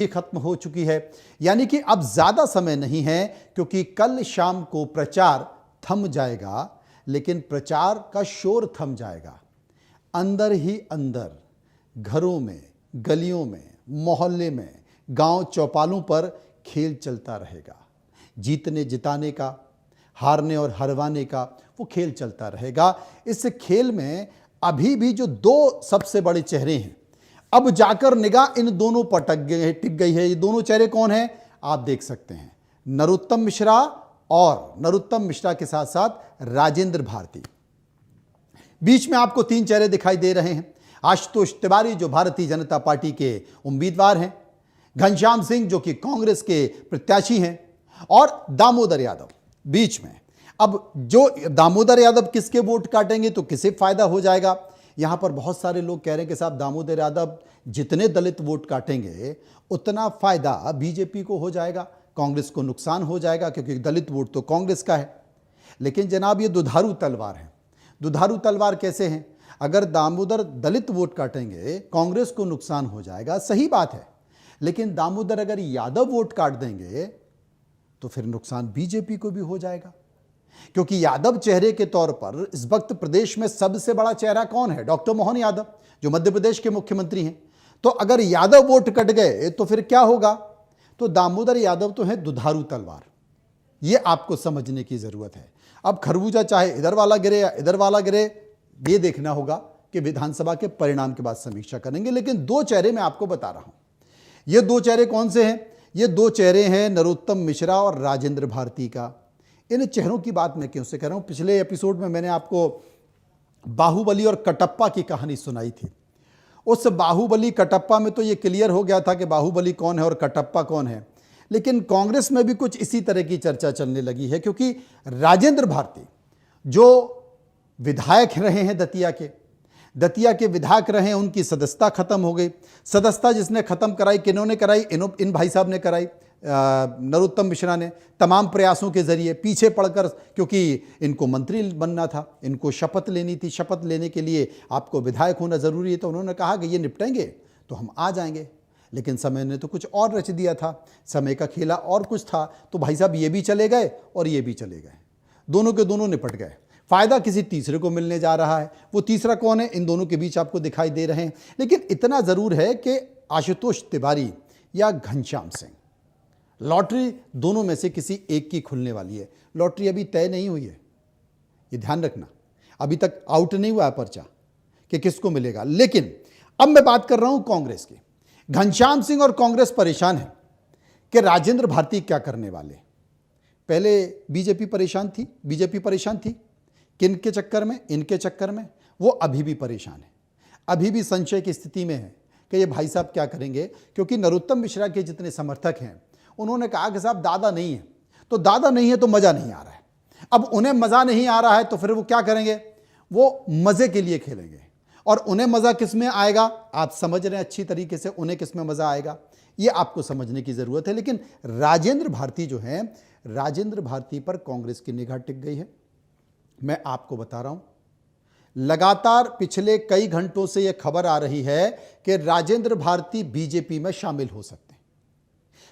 ही खत्म हो चुकी है, यानी कि अब ज्यादा समय नहीं है, क्योंकि कल शाम को प्रचार थम जाएगा। लेकिन प्रचार का शोर थम जाएगा, अंदर ही अंदर घरों में, गलियों में, मोहल्ले में, गांव चौपालों पर खेल चलता रहेगा। जीतने जिताने का, हारने और हरवाने का वो खेल चलता रहेगा। इस खेल में अभी भी जो दो सबसे बड़े चेहरे हैं, अब जाकर निगाह इन दोनों पर टिक गई है। ये दोनों चेहरे कौन हैं आप देख सकते हैं, नरोत्तम मिश्रा और नरोत्तम मिश्रा के साथ साथ राजेंद्र भारती। बीच में आपको तीन चेहरे दिखाई दे रहे हैं। आशुतोष तिवारी जो भारतीय जनता पार्टी के उम्मीदवार हैं, घनश्याम सिंह जो कि कांग्रेस के प्रत्याशी हैं, और दामोदर यादव बीच में। अब जो दामोदर यादव किसके वोट काटेंगे तो किसे फायदा हो जाएगा। यहां पर बहुत सारे लोग कह रहे हैं कि साहब दामोदर यादव जितने दलित वोट काटेंगे उतना फायदा बीजेपी को हो जाएगा, कांग्रेस को नुकसान हो जाएगा, क्योंकि दलित वोट तो कांग्रेस का है। लेकिन जनाब ये दुधारू तलवार है। दुधारू तलवार कैसे हैं? अगर दामोदर दलित वोट काटेंगे कांग्रेस को नुकसान हो जाएगा, सही बात है। लेकिन दामोदर अगर यादव वोट काट देंगे तो फिर नुकसान बीजेपी को भी हो जाएगा, क्योंकि यादव चेहरे के तौर पर इस वक्त प्रदेश में सबसे बड़ा चेहरा कौन है? डॉक्टर मोहन यादव जो मध्य प्रदेश के मुख्यमंत्री हैं। तो अगर यादव वोट कट गए तो फिर क्या होगा? तो दामोदर यादव तो है दुधारू तलवार, यह आपको समझने की जरूरत है। अब खरबूजा चाहे इधर वाला गिरे या इधर वाला गिरे, यह देखना होगा कि विधानसभा के परिणाम के बाद समीक्षा करेंगे। लेकिन दो चेहरे मैं आपको बता रहा हूं। ये दो चेहरे कौन से हैं? ये दो चेहरे हैं नरोत्तम मिश्रा और राजेंद्र भारती का। इन चेहरों की बात मैं क्यों से कह रहा हूं? पिछले एपिसोड में मैंने आपको बाहुबली और कटप्पा की कहानी सुनाई थी। उस बाहुबली कटप्पा में तो ये क्लियर हो गया था कि बाहुबली कौन है और कटप्पा कौन है। लेकिन कांग्रेस में भी कुछ इसी तरह की चर्चा चलने लगी है, क्योंकि राजेंद्र भारती जो विधायक रहे हैं दतिया के विधायक रहे हैं, उनकी सदस्यता खत्म हो गई। सदस्यता जिसने खत्म कराई, किन्होंने कराई? इन भाई साहब ने कराई, नरोत्तम मिश्रा ने। तमाम प्रयासों के जरिए पीछे पड़कर, क्योंकि इनको मंत्री बनना था, इनको शपथ लेनी थी। शपथ लेने के लिए आपको विधायक होना जरूरी है, तो उन्होंने कहा कि ये निपटेंगे तो हम आ जाएंगे। लेकिन समय ने तो कुछ और रच दिया था, समय का खेला और कुछ था। तो भाई साहब ये भी चले गए और ये भी चले गए, दोनों के दोनों निपट गए। फायदा किसी तीसरे को मिलने जा रहा है। वो तीसरा कौन है? इन दोनों के बीच आपको दिखाई दे रहे हैं। लेकिन इतना जरूर है कि आशुतोष तिवारी या घनश्याम सिंह, लॉटरी दोनों में से किसी एक की खुलने वाली है। लॉटरी अभी तय नहीं हुई है, ये ध्यान रखना। अभी तक आउट नहीं हुआ है पर्चा कि किसको मिलेगा। लेकिन अब मैं बात कर रहा हूं कांग्रेस की। घनश्याम सिंह और कांग्रेस परेशान है कि राजेंद्र भारती क्या करने वाले। पहले बीजेपी परेशान थी। किन के चक्कर में? इनके चक्कर में। वो अभी भी परेशान है, अभी भी संशय की स्थिति में है कि ये भाई साहब क्या करेंगे। क्योंकि नरोत्तम मिश्रा के जितने समर्थक हैं उन्होंने कहा कि साहब दादा नहीं है, तो दादा नहीं है तो मजा नहीं आ रहा है। अब उन्हें मजा नहीं आ रहा है तो फिर वो क्या करेंगे? वो मजे के लिए खेलेंगे। और उन्हें मजा किस में आएगा? आप समझ रहे हैं अच्छी तरीके से उन्हें किस में मजा आएगा, ये आपको समझने की जरूरत है। लेकिन राजेंद्र भारती जो है, राजेंद्र भारती पर कांग्रेस की निगाह टिक गई है। मैं आपको बता रहा हूं, लगातार पिछले कई घंटों से यह खबर आ रही है कि राजेंद्र भारती बीजेपी में शामिल हो सकते हैं।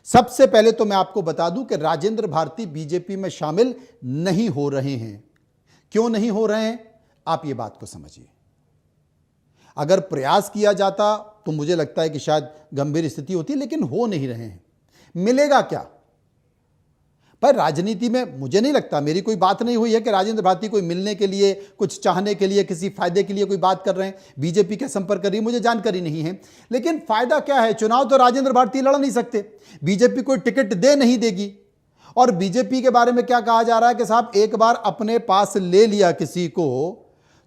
सबसे पहले तो मैं आपको बता दूं कि राजेंद्र भारती बीजेपी में शामिल नहीं हो रहे हैं। क्यों नहीं हो रहे हैं? आप ये बात को समझिए। अगर प्रयास किया जाता तो मुझे लगता है कि शायद गंभीर स्थिति होती, लेकिन हो नहीं रहे हैं। मिलेगा क्या? पर राजनीति में मुझे नहीं लगता, मेरी कोई बात नहीं हुई है कि राजेंद्र भारती कोई मिलने के लिए, कुछ चाहने के लिए, किसी फायदे के लिए कोई बात कर रहे हैं, बीजेपी के संपर्क कर रही है, मुझे जानकारी नहीं है। लेकिन फायदा क्या है? चुनाव तो राजेंद्र भारती लड़ नहीं सकते, बीजेपी कोई टिकट दे नहीं देगी। और बीजेपी के बारे में क्या कहा जा रहा है कि साहब एक बार अपने पास ले लिया किसी को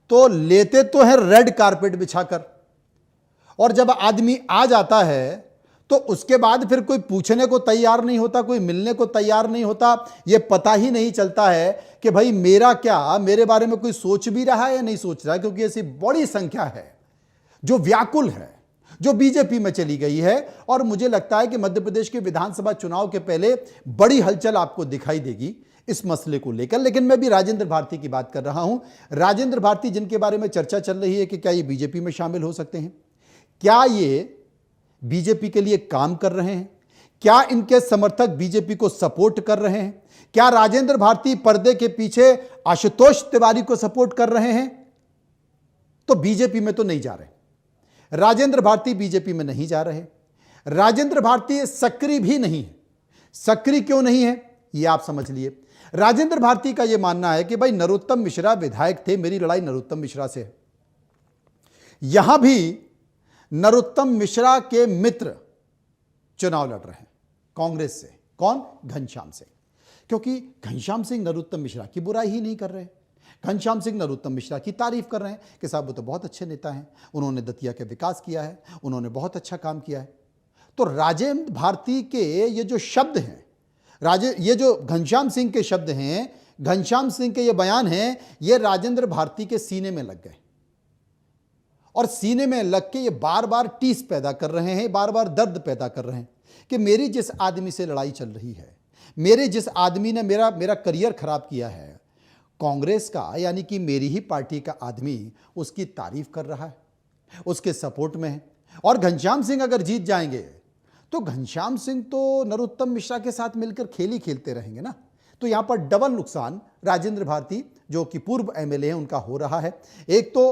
तो लेते तो है रेड कारपेट बिछाकर, और जब आदमी आ जाता है तो उसके बाद फिर कोई पूछने को तैयार नहीं होता, कोई मिलने को तैयार नहीं होता। यह पता ही नहीं चलता है कि भाई मेरा क्या, मेरे बारे में कोई सोच भी रहा है या नहीं सोच रहा है। क्योंकि ऐसी बड़ी संख्या है जो व्याकुल है, जो बीजेपी में चली गई है। और मुझे लगता है कि मध्य प्रदेश के विधानसभा चुनाव के पहले बड़ी हलचल आपको दिखाई देगी इस मसले को लेकर। लेकिन मैं भी राजेंद्र भारती की बात कर रहा हूं। राजेंद्र भारती जिनके बारे में चर्चा चल रही है कि क्या ये बीजेपी में शामिल हो सकते हैं, क्या ये बीजेपी के लिए काम कर रहे हैं? क्या इनके समर्थक बीजेपी को सपोर्ट कर रहे हैं? क्या राजेंद्र भारती पर्दे के पीछे आशुतोष तिवारी को सपोर्ट कर रहे हैं? तो बीजेपी में तो नहीं जा रहे। राजेंद्र भारती बीजेपी में नहीं जा रहे। राजेंद्र भारती सक्रिय भी नहीं है। सक्रिय क्यों नहीं है यह आप समझ लिए। राजेंद्र भारती का यह मानना है कि भाई नरोत्तम मिश्रा विधायक थे, मेरी लड़ाई नरोत्तम मिश्रा से है। यहां भी नरोत्तम मिश्रा के मित्र चुनाव लड़ रहे हैं कांग्रेस से। कौन? घनश्याम सिंह। क्योंकि घनश्याम सिंह नरोत्तम मिश्रा की बुराई ही नहीं कर रहे। घनश्याम सिंह नरोत्तम मिश्रा की तारीफ कर रहे हैं कि साहब वो तो बहुत अच्छे नेता हैं, उन्होंने दतिया के विकास किया है, उन्होंने बहुत अच्छा काम किया है। तो राजेंद्र भारती के ये जो शब्द हैं, ये जो घनश्याम सिंह के शब्द हैं, घनश्याम सिंह के ये बयान हैं, ये राजेंद्र भारती के सीने में लग गए और सीने में लग के ये बार बार टीस पैदा कर रहे हैं, बार बार दर्द पैदा कर रहे हैं कि मेरी जिस आदमी से लड़ाई चल रही है, मेरे जिस आदमी ने मेरा करियर खराब किया है, कांग्रेस का यानी कि मेरी ही पार्टी का आदमी उसकी तारीफ कर रहा है, उसके सपोर्ट में है। और घनश्याम सिंह अगर जीत जाएंगे तो घनश्याम सिंह तो नरोत्तम मिश्रा के साथ मिलकर खेल ही खेलते रहेंगे ना। तो यहां पर डबल नुकसान राजेंद्र भारती जो कि पूर्व एमएलए हैं उनका हो रहा है। एक तो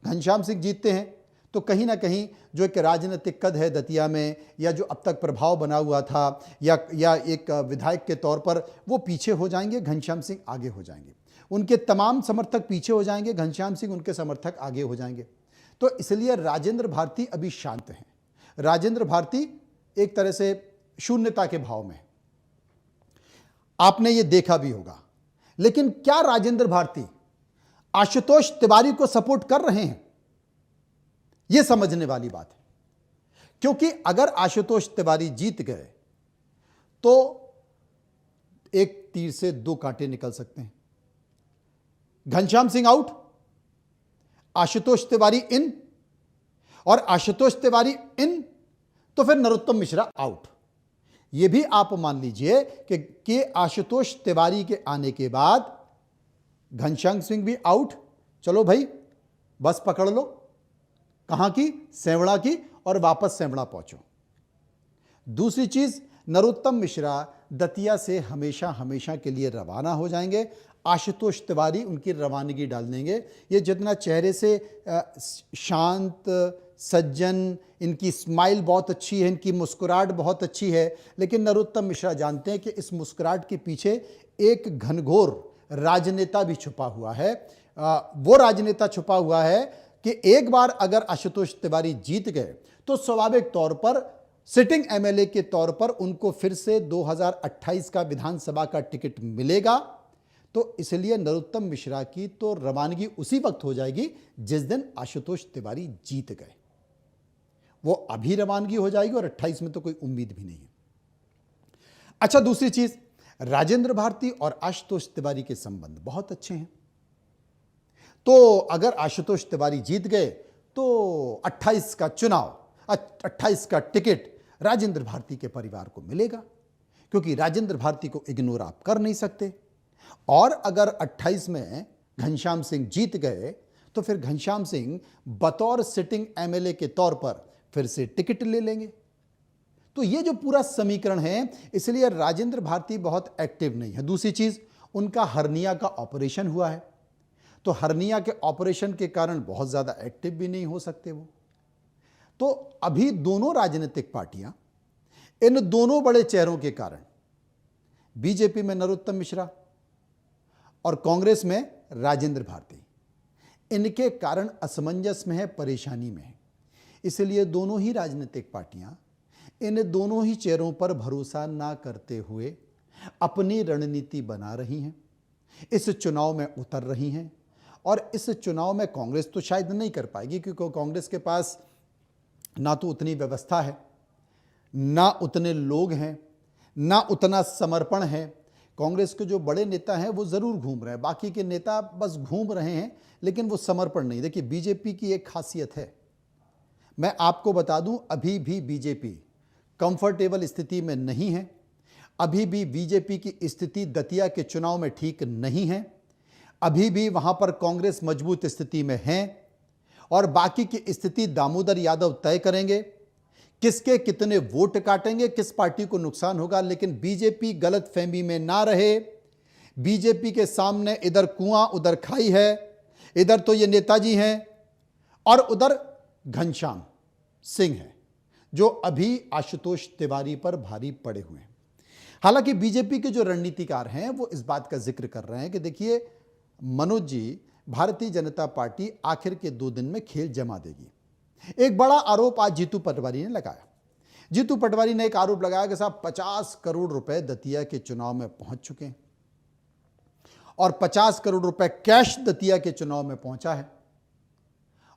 घनश्याम सिंह जीतते हैं तो कहीं ना कहीं जो एक राजनीतिक कद है दतिया में, या जो अब तक प्रभाव बना हुआ था, या एक विधायक के तौर पर वो पीछे हो जाएंगे, घनश्याम सिंह आगे हो जाएंगे। उनके तमाम समर्थक पीछे हो जाएंगे, घनश्याम सिंह उनके समर्थक आगे हो जाएंगे। तो इसलिए राजेंद्र भारती अभी शांत हैं। राजेंद्र भारती एक तरह से शून्यता के भाव में, आपने ये देखा भी होगा। लेकिन क्या राजेंद्र भारती आशुतोष तिवारी को सपोर्ट कर रहे हैं? यह समझने वाली बात है। क्योंकि अगर आशुतोष तिवारी जीत गए तो एक तीर से दो कांटे निकल सकते हैं। घनश्याम सिंह आउट, आशुतोष तिवारी इन, और आशुतोष तिवारी इन तो फिर नरोत्तम मिश्रा आउट। यह भी आप मान लीजिए कि आशुतोष तिवारी के आने के बाद घनश्याम सिंह भी आउट। चलो भाई बस पकड़ लो, कहां की? सेवड़ा की, और वापस सेवड़ा पहुंचो। दूसरी चीज, नरोत्तम मिश्रा दतिया से हमेशा हमेशा के लिए रवाना हो जाएंगे। आशुतोष तिवारी उनकी रवानगी डाल देंगे। ये जितना चेहरे से शांत सज्जन, इनकी स्माइल बहुत अच्छी है, इनकी मुस्कुराहट बहुत अच्छी है, लेकिन नरोत्तम मिश्रा जानते हैं कि इस मुस्कुराहट के पीछे एक घनघोर राजनेता भी छुपा हुआ है। वो राजनेता छुपा हुआ है कि एक बार अगर आशुतोष तिवारी जीत गए तो स्वाभाविक तौर पर सिटिंग एमएलए के तौर पर उनको फिर से 2028 का विधानसभा का टिकट मिलेगा। तो इसलिए नरोत्तम मिश्रा की तो रवानगी उसी वक्त हो जाएगी जिस दिन आशुतोष तिवारी जीत गए। वो अभी रवानगी हो जाएगी और 28 में तो कोई उम्मीद भी नहीं है। अच्छा, दूसरी चीज, राजेंद्र भारती और आशुतोष तिवारी के संबंध बहुत अच्छे हैं। तो अगर आशुतोष तिवारी जीत गए तो 28 का चुनाव, 28 का टिकट राजेंद्र भारती के परिवार को मिलेगा, क्योंकि राजेंद्र भारती को इग्नोर आप कर नहीं सकते। और अगर 28 में घनश्याम सिंह जीत गए तो फिर घनश्याम सिंह बतौर सिटिंग एमएलए के तौर पर फिर से टिकट ले लेंगे। तो ये जो पूरा समीकरण है, इसलिए राजेंद्र भारती बहुत एक्टिव नहीं है। दूसरी चीज, उनका हर्निया का ऑपरेशन हुआ है, तो हर्निया के ऑपरेशन के कारण बहुत ज्यादा एक्टिव भी नहीं हो सकते वो। तो अभी दोनों राजनीतिक पार्टियां, इन दोनों बड़े चेहरों के कारण, बीजेपी में नरोत्तम मिश्रा और कांग्रेस में राजेंद्र भारती, इनके कारण असमंजस में है, परेशानी में है। इसलिए दोनों ही राजनीतिक पार्टियां इन दोनों ही चेहरों पर भरोसा ना करते हुए अपनी रणनीति बना रही हैं, इस चुनाव में उतर रही हैं। और इस चुनाव में कांग्रेस तो शायद नहीं कर पाएगी, क्योंकि कांग्रेस के पास ना तो उतनी व्यवस्था है, ना उतने लोग हैं, ना उतना समर्पण है। कांग्रेस के जो बड़े नेता हैं वो जरूर घूम रहे हैं, बाकी के नेता बस घूम रहे हैं, लेकिन वो समर्पण नहीं। देखिए, बीजेपी की एक खासियत है, मैं आपको बता दूं, अभी भी बीजेपी कंफर्टेबल स्थिति में नहीं है। अभी भी बीजेपी की स्थिति दतिया के चुनाव में ठीक नहीं है। अभी भी वहां पर कांग्रेस मजबूत स्थिति में है और बाकी की स्थिति दामोदर यादव तय करेंगे किसके कितने वोट काटेंगे, किस पार्टी को नुकसान होगा, लेकिन बीजेपी गलतफहमी में ना रहे। बीजेपी के सामने इधर कुआं उधर खाई है, इधर तो ये नेताजी हैं और उधर घनश्याम सिंह है जो अभी आशुतोष तिवारी पर भारी पड़े हुए हैं। हालांकि बीजेपी के जो रणनीतिकार हैं वो इस बात का जिक्र कर रहे हैं कि देखिए मनोज जी, भारतीय जनता पार्टी आखिर के 2 दिन में खेल जमा देगी। एक बड़ा आरोप आज जीतू पटवारी ने लगाया। जीतू पटवारी ने एक आरोप लगाया कि साहब 50 करोड़ रुपए दतिया के चुनाव में पहुंच चुके हैं और 50 करोड़ रुपए कैश दतिया के चुनाव में पहुंचा है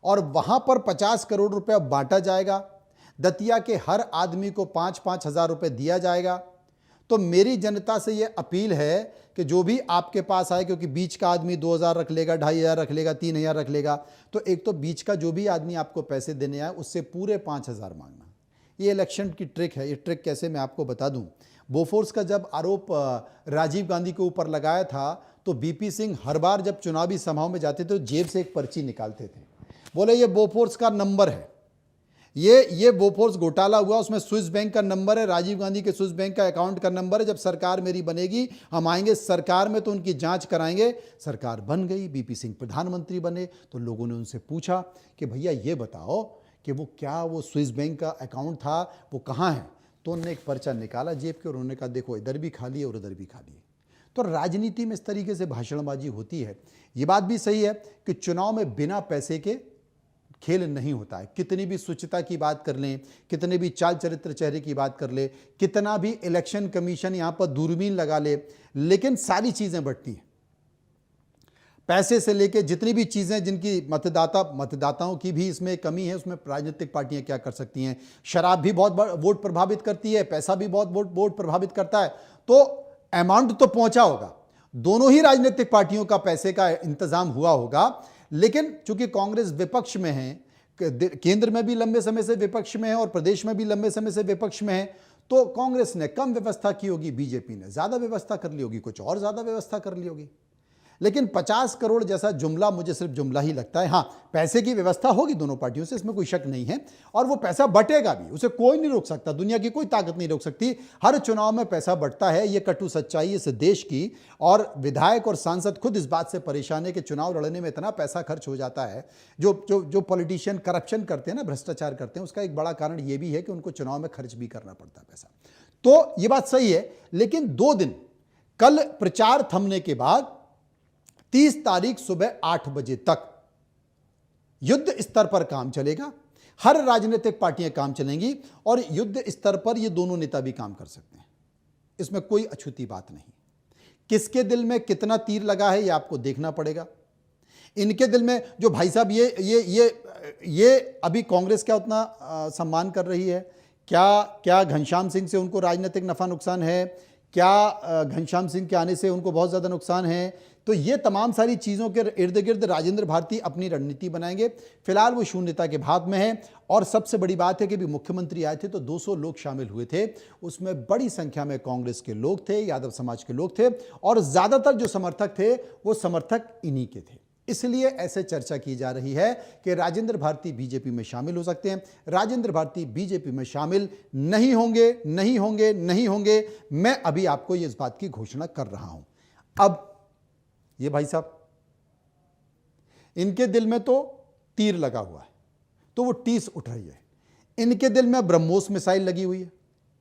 और वहां पर 50 करोड़ रुपए बांटा जाएगा। दतिया के हर आदमी को 5-5 हजार रुपए दिया जाएगा। तो मेरी जनता से यह अपील है कि जो भी आपके पास आए, क्योंकि बीच का आदमी 2,000 रख लेगा, 2,500 रख लेगा, 3,000 रख लेगा, तो एक तो बीच का जो भी आदमी आपको पैसे देने आए उससे पूरे 5,000 मांगना। ये इलेक्शन की ट्रिक है। ये ट्रिक कैसे, मैं आपको बता दूं। बोफोर्स का जब आरोप राजीव गांधी के ऊपर लगाया था तो बीपी सिंह हर बार जब चुनावी सभाओं में जाते थे तो जेब से एक पर्ची निकालते थे, बोले ये बोफोर्स का नंबर है, ये बोफोर्स घोटाला हुआ, उसमें स्विस बैंक का नंबर है, राजीव गांधी के स्विस बैंक का अकाउंट का नंबर है, जब सरकार मेरी बनेगी हम आएंगे सरकार में तो उनकी जांच कराएंगे। सरकार बन गई, बीपी सिंह प्रधानमंत्री बने, तो लोगों ने उनसे पूछा कि भैया ये बताओ कि वो क्या वो स्विस बैंक का अकाउंट था वो कहाँ है, तो उन्होंने एक पर्चा निकाला जेब के और उन्होंने कहा देखो इधर भी खाली है और उधर भी खाली है। तो राजनीति में इस तरीके से भाषणबाजी होती है। ये बात भी सही है कि चुनाव में बिना पैसे के खेल नहीं होता है। कितनी भी स्वच्छता की बात कर लें, कितने भी चाल चरित्र चेहरे की बात कर ले, कितना भी इलेक्शन कमीशन यहां पर दूरबीन लगा ले, लेकिन सारी चीजें बढ़ती हैं। पैसे से लेके जितनी भी चीजें जिनकी मतदाताओं की भी इसमें कमी है, उसमें राजनीतिक पार्टियां क्या कर सकती हैं। शराब भी बहुत वोट प्रभावित करती है, पैसा भी बहुत वोट प्रभावित करता है। तो अमाउंट तो पहुंचा होगा, दोनों ही राजनीतिक पार्टियों का पैसे का इंतजाम हुआ होगा, लेकिन चूंकि कांग्रेस विपक्ष में है, केंद्र में भी लंबे समय से विपक्ष में है और प्रदेश में भी लंबे समय से विपक्ष में है, तो कांग्रेस ने कम व्यवस्था की होगी, बीजेपी ने ज्यादा व्यवस्था कर ली होगी, कुछ और ज्यादा व्यवस्था कर ली होगी। लेकिन 50 करोड़ जैसा जुमला मुझे सिर्फ जुमला ही लगता है। हाँ, पैसे की व्यवस्था होगी दोनों पार्टियों से, इसमें कोई शक नहीं है, और वो पैसा बटेगा भी, उसे कोई नहीं रोक सकता, दुनिया की कोई ताकत नहीं रोक सकती। हर चुनाव में पैसा बढ़ता है, ये कटु सच्चाई इस देश की, और विधायक और सांसद खुद इस बात से परेशान है कि चुनाव लड़ने में इतना पैसा खर्च हो जाता है। जो पॉलिटिशियन करप्शन करते हैं ना, भ्रष्टाचार करते हैं, उसका एक बड़ा कारण ये भी है कि उनको चुनाव में खर्च भी करना पड़ता है पैसा। तो ये बात सही है, लेकिन 2 दिन, कल प्रचार थमने के बाद 30 तारीख सुबह 8 बजे तक युद्ध स्तर पर काम चलेगा। हर राजनीतिक पार्टियां काम चलेंगी और युद्ध स्तर पर ये दोनों नेता भी काम कर सकते हैं, इसमें कोई अछूती बात नहीं। किसके दिल में कितना तीर लगा है ये आपको देखना पड़ेगा। इनके दिल में जो भाई साहब ये अभी कांग्रेस क्या उतना सम्मान कर रही है, क्या घनश्याम सिंह से उनको राजनीतिक नफा नुकसान है, क्या घनश्याम सिंह के आने से उनको बहुत ज्यादा नुकसान है, तो ये तमाम सारी चीज़ों के इर्द गिर्द राजेंद्र भारती अपनी रणनीति बनाएंगे। फिलहाल वो शून्यता के भाव में है, और सबसे बड़ी बात है कि भी मुख्यमंत्री आए थे तो 200 लोग शामिल हुए थे, उसमें बड़ी संख्या में कांग्रेस के लोग थे, यादव समाज के लोग थे, और ज़्यादातर जो समर्थक थे वो समर्थक इन्हीं के थे। इसलिए ऐसे चर्चा की जा रही है कि राजेंद्र भारती बीजेपी में शामिल हो सकते हैं। राजेंद्र भारती बीजेपी में शामिल नहीं होंगे। मैं अभी आपको इस बात की घोषणा कर रहा हूं। अब ये भाई साहब, इनके दिल में तो तीर लगा हुआ है, तो वो टीस उठ रही है। इनके दिल में ब्रह्मोस मिसाइल लगी हुई है।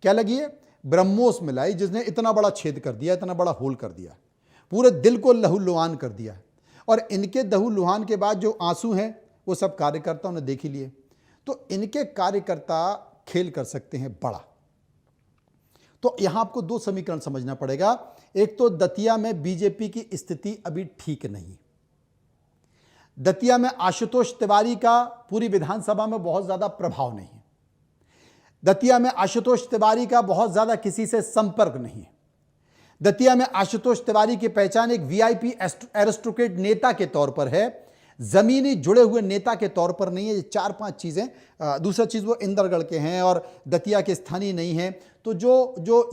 क्या लगी है? ब्रह्मोस मिसाइल, जिसने इतना बड़ा छेद कर दिया, इतना बड़ा होल कर दिया, पूरे दिल को लहूलुहान कर दिया। और इनके लहूलुहान के बाद जो आंसू हैं वो सब कार्यकर्ताओं ने देख ही लिए। तो इनके कार्यकर्ता खेल कर सकते हैं बड़ा। तो यहां आपको 2 समीकरण समझना पड़ेगा। एक तो दतिया में बीजेपी की स्थिति अभी ठीक नहीं। दतिया में आशुतोष तिवारी का पूरी विधानसभा में बहुत ज्यादा प्रभाव नहीं है। दतिया में आशुतोष तिवारी का बहुत ज्यादा किसी से संपर्क नहीं है। दतिया में आशुतोष तिवारी की पहचान एक वीआईपी एरिस्टोक्रेट नेता के तौर पर है, जमीनी जुड़े हुए नेता के तौर पर नहीं है। ये 4-5 चीजें। दूसरा चीज, वो इंदरगढ़ के हैं और दतिया के स्थानीय नहीं हैं। तो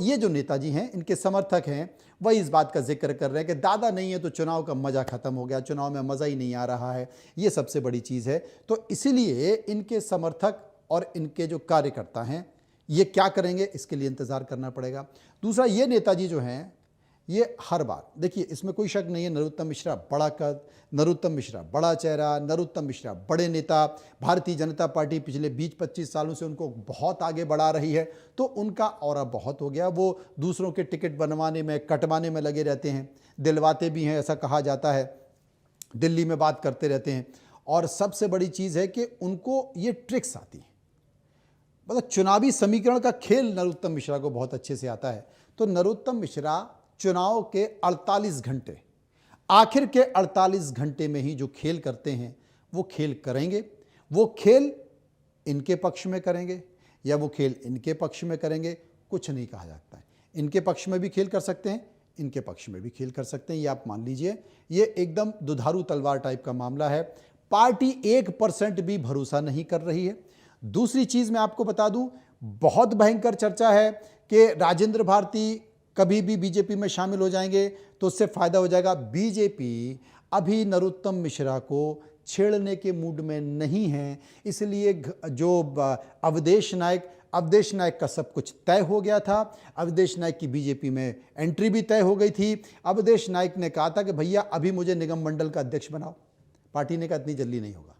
ये जो नेताजी हैं, इनके समर्थक हैं, वही इस बात का जिक्र कर रहे हैं कि दादा नहीं है तो चुनाव का मजा खत्म हो गया, चुनाव में मजा ही नहीं आ रहा है। ये सबसे बड़ी चीज है। तो इसीलिए इनके समर्थक और इनके जो कार्यकर्ता हैं ये क्या करेंगे, इसके लिए इंतज़ार करना पड़ेगा। दूसरा, ये नेताजी जो हैं ये हर बार, देखिए इसमें कोई शक नहीं है, नरोत्तम मिश्रा बड़ा कद, नरोत्तम मिश्रा बड़ा चेहरा, नरोत्तम मिश्रा बड़े नेता, भारतीय जनता पार्टी पिछले 20-25 सालों से उनको बहुत आगे बढ़ा रही है, तो उनका ऑरा बहुत हो गया। वो दूसरों के टिकट बनवाने में, कटवाने में लगे रहते हैं, दिलवाते भी हैं, ऐसा कहा जाता है, दिल्ली में बात करते रहते हैं। और सबसे बड़ी चीज़ है कि उनको ये ट्रिक्स आती हैं, मतलब चुनावी समीकरण का खेल नरोत्तम मिश्रा को बहुत अच्छे से आता है। तो नरोत्तम मिश्रा चुनाव के 48 घंटे, आखिर के 48 घंटे में ही जो खेल करते हैं वो खेल करेंगे। वो खेल इनके पक्ष में करेंगे या वो खेल इनके पक्ष में करेंगे, कुछ नहीं कहा जाता है। इनके पक्ष में भी खेल कर सकते हैं, इनके पक्ष में भी खेल कर सकते हैं, ये आप मान लीजिए। ये एकदम दुधारू तलवार टाइप का मामला है। पार्टी 1% भी भरोसा नहीं कर रही है। दूसरी चीज़ मैं आपको बता दूं, बहुत भयंकर चर्चा है कि राजेंद्र भारती कभी भी बीजेपी में शामिल हो जाएंगे तो उससे फायदा हो जाएगा। बीजेपी अभी नरोत्तम मिश्रा को छेड़ने के मूड में नहीं है, इसलिए जो अवधेश नायक का सब कुछ तय हो गया था। अवधेश नायक की बीजेपी में एंट्री भी तय हो गई थी। अवधेश नायक ने कहा था कि भैया अभी मुझे निगम मंडल का अध्यक्ष बनाओ। पार्टी ने कहा इतनी जल्दी नहीं होगा।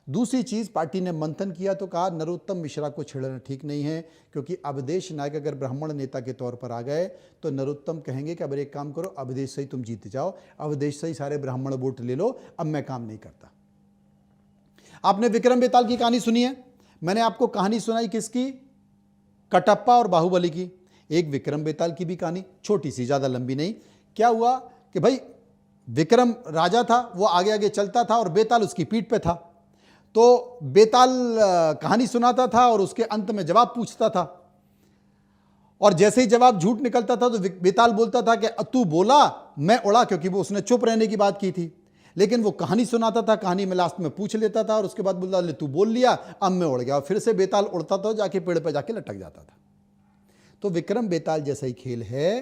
दूसरी चीज़, पार्टी ने मंथन किया तो कहा नरोत्तम मिश्रा को छेड़ना ठीक नहीं है, क्योंकि अवधेश नायक अगर ब्राह्मण नेता के तौर पर आ गए तो नरोत्तम कहेंगे कि अब एक काम करो, अवधेश से ही तुम जीत जाओ, अवधेश से ही सारे ब्राह्मण वोट ले लो, अब मैं काम नहीं करता। आपने विक्रम बेताल की कहानी सुनी है, मैंने आपको कहानी सुनाई किसकी, कटप्पा और बाहुबली की। एक विक्रम बेताल की भी कहानी, छोटी सी, ज़्यादा लंबी नहीं। क्या हुआ कि भाई विक्रम राजा था, वो आगे आगे चलता था और बेताल उसकी पीठ पे था। तो बेताल कहानी सुनाता था और उसके अंत में जवाब पूछता था, और जैसे ही जवाब झूठ निकलता था तो बेताल बोलता था कि तू बोला मैं उड़ा, क्योंकि वो उसने चुप रहने की बात की थी। लेकिन वो कहानी सुनाता था, कहानी में लास्ट में पूछ लेता था और उसके बाद बोलता ले तू बोल लिया, अब मैं उड़ गया, और फिर से बेताल उड़ता था, जाके पेड़ पर जाके लटक जाता था। तो विक्रम बेताल जैसा ही खेल है।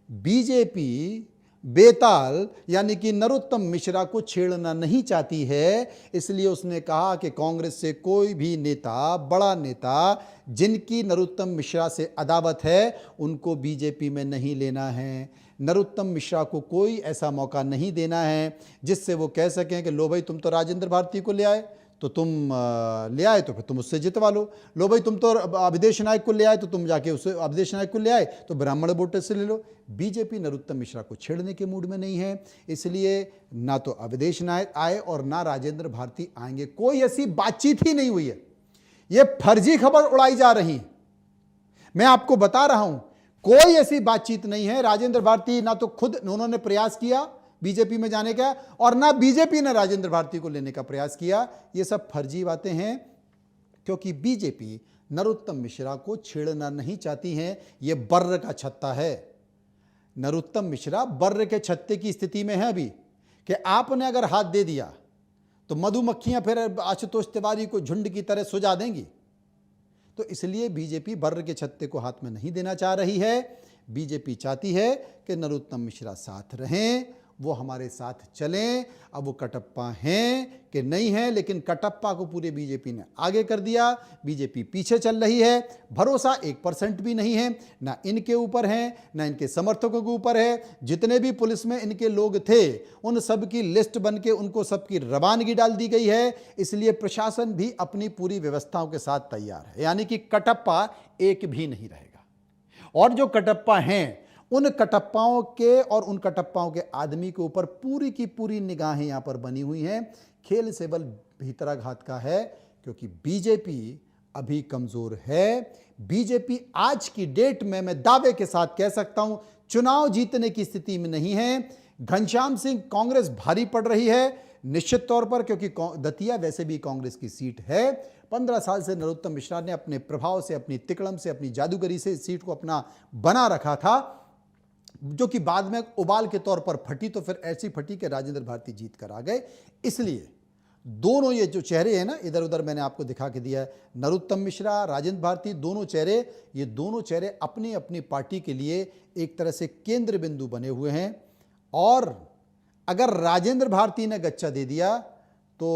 बीजेपी बेताल यानी कि नरोत्तम मिश्रा को छेड़ना नहीं चाहती है, इसलिए उसने कहा कि कांग्रेस से कोई भी नेता, बड़ा नेता जिनकी नरोत्तम मिश्रा से अदावत है, उनको बीजेपी में नहीं लेना है। नरोत्तम मिश्रा को कोई ऐसा मौका नहीं देना है जिससे वो कह सकें कि लो भाई तुम तो राजेंद्र भारती को ले आए तो तुम ले आए तो फिर तुम उससे जितवा लो भाई तुम तो अवधेश नायक को ले आए तो तुम जाके उससे अवधेश नायक को ले आए तो ब्राह्मण वोटर से ले लो। बीजेपी नरोत्तम मिश्रा को छेड़ने के मूड में नहीं है, इसलिए ना तो अवधेश नायक आए और ना राजेंद्र भारती आएंगे। कोई ऐसी बातचीत ही नहीं हुई है, ये फर्जी खबर उड़ाई जा रही है। मैं आपको बता रहा हूं, कोई ऐसी बातचीत नहीं है। राजेंद्र भारती ना तो खुद उन्होंने प्रयास किया बीजेपी में जाने का, और ना बीजेपी ने राजेंद्र भारती को लेने का प्रयास किया। ये सब फर्जी बातें हैं, क्योंकि बीजेपी नरोत्तम मिश्रा को छेड़ना नहीं चाहती है। ये बर्र का छत्ता है। नरोत्तम मिश्रा बर्र के छत्ते की स्थिति में है अभी, कि आपने अगर हाथ दे दिया तो मधुमक्खियां फिर आशुतोष तिवारी को झुंड की तरह सुझा देंगी। तो इसलिए बीजेपी बर्र के छत्ते को हाथ में नहीं देना चाह रही है। बीजेपी चाहती है कि नरोत्तम मिश्रा साथ रहें, वो हमारे साथ चलें। अब वो कटप्पा हैं कि नहीं हैं, लेकिन कटप्पा को पूरे बीजेपी ने आगे कर दिया। बीजेपी पीछे चल रही है। भरोसा 1% भी नहीं है, ना इनके ऊपर है ना इनके समर्थकों के ऊपर है। जितने भी पुलिस में इनके लोग थे उन सब की लिस्ट बन के उनको सबकी रवानगी डाल दी गई है। इसलिए प्रशासन भी अपनी पूरी व्यवस्थाओं के साथ तैयार है, यानी कि कटप्पा एक भी नहीं रहेगा। और जो कटप्पा हैं उन कटप्पाओं के और उन कटप्पाओं के आदमी के ऊपर पूरी की पूरी निगाहें यहां पर बनी हुई हैं। खेल केवल भीतराघात का है, क्योंकि बीजेपी अभी कमजोर है। बीजेपी आज की डेट में मैं दावे के साथ कह सकता हूं चुनाव जीतने की स्थिति में नहीं है। घनश्याम सिंह कांग्रेस भारी पड़ रही है निश्चित तौर पर, क्योंकि दतिया वैसे भी कांग्रेस की सीट है। 15 साल से नरोत्तम मिश्रा ने अपने प्रभाव से, अपनी तिकड़म से, अपनी जादूगरी से इस सीट को अपना बना रखा था, जो कि बाद में उबाल के तौर पर फटी, तो फिर ऐसी फटी कि राजेंद्र भारती जीत कर आ गए। इसलिए दोनों ये जो चेहरे हैं ना, इधर उधर मैंने आपको दिखा के दिया है, नरोत्तम मिश्रा, राजेंद्र भारती, दोनों चेहरे, ये दोनों चेहरे अपनी अपनी पार्टी के लिए एक तरह से केंद्र बिंदु बने हुए हैं। और अगर राजेंद्र भारती ने गच्चा दे दिया तो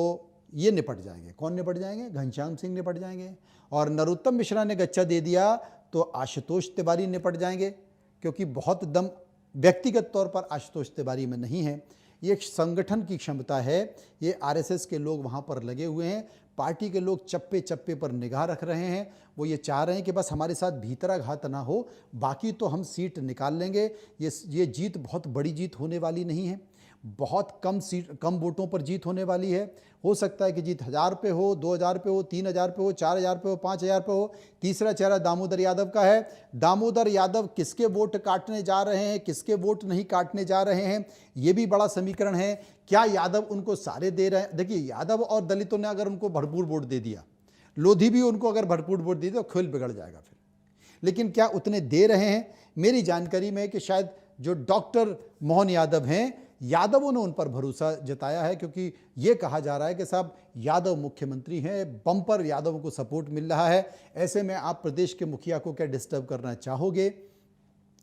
ये निपट जाएंगे। कौन निपट जाएंगे? घनश्याम सिंह निपट जाएंगे। और नरोत्तम मिश्रा ने गच्चा दे दिया तो आशुतोष तिवारी निपट जाएंगे, क्योंकि बहुत दम व्यक्तिगत तौर पर आशुतोष तिवारी में नहीं है। ये एक संगठन की क्षमता है। ये आरएसएस के लोग वहाँ पर लगे हुए हैं, पार्टी के लोग चप्पे चप्पे पर निगाह रख रहे हैं। वो ये चाह रहे हैं कि बस हमारे साथ भीतराघात ना हो, बाकी तो हम सीट निकाल लेंगे। ये जीत बहुत बड़ी जीत होने वाली नहीं है, बहुत कम वोटों पर जीत होने वाली है। हो सकता है कि जीत 1000 पे हो, 2000 पे हो, 3000 पे हो, 4000 पे हो, 5000 पे हो। तीसरा चेहरा दामोदर यादव का है। दामोदर यादव किसके वोट काटने जा रहे हैं, किसके वोट नहीं काटने जा रहे हैं, ये भी बड़ा समीकरण है। क्या यादव उनको सारे दे रहे हैं? देखिए, यादव और दलितों ने अगर उनको भरपूर वोट दे दिया, लोधी भी उनको अगर भरपूर वोट दे दिया तो खेल बिगड़ जाएगा फिर। लेकिन क्या उतने दे रहे हैं? मेरी जानकारी में है कि शायद जो डॉक्टर मोहन यादव हैं, यादवों ने उन पर भरोसा जताया है, क्योंकि ये कहा जा रहा है कि साहब यादव मुख्यमंत्री हैं, बम्पर यादवों को सपोर्ट मिल रहा है। ऐसे में आप प्रदेश के मुखिया को क्या डिस्टर्ब करना चाहोगे?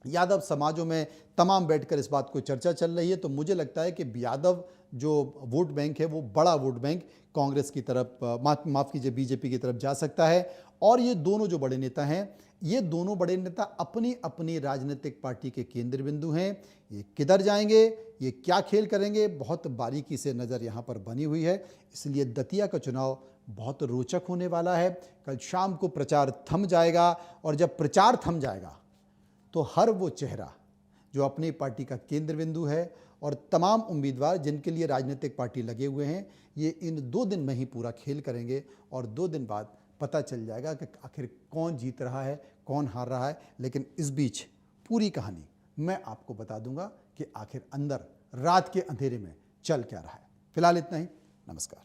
यादव समाजों में तमाम बैठकर इस बात को चर्चा चल रही है। तो मुझे लगता है कि यादव जो वोट बैंक है वो बड़ा वोट बैंक कांग्रेस की तरफ, माफ़ कीजिए, बीजेपी की तरफ जा सकता है। और ये दोनों जो बड़े नेता हैं, ये दोनों बड़े नेता अपनी अपनी राजनीतिक पार्टी के केंद्र बिंदु हैं। ये किधर जाएंगे, ये क्या खेल करेंगे, बहुत बारीकी से नज़र यहाँ पर बनी हुई है। इसलिए दतिया का चुनाव बहुत रोचक होने वाला है। कल शाम को प्रचार थम जाएगा, और जब प्रचार थम जाएगा तो हर वो चेहरा जो अपनी पार्टी का केंद्र बिंदु है और तमाम उम्मीदवार जिनके लिए राजनीतिक पार्टी लगे हुए हैं, ये इन 2 दिन में ही पूरा खेल करेंगे। और 2 दिन बाद पता चल जाएगा कि आखिर कौन जीत रहा है, कौन हार रहा है। लेकिन इस बीच पूरी कहानी मैं आपको बता दूंगा कि आखिर अंदर रात के अंधेरे में चल क्या रहा है। फिलहाल इतना ही। नमस्कार।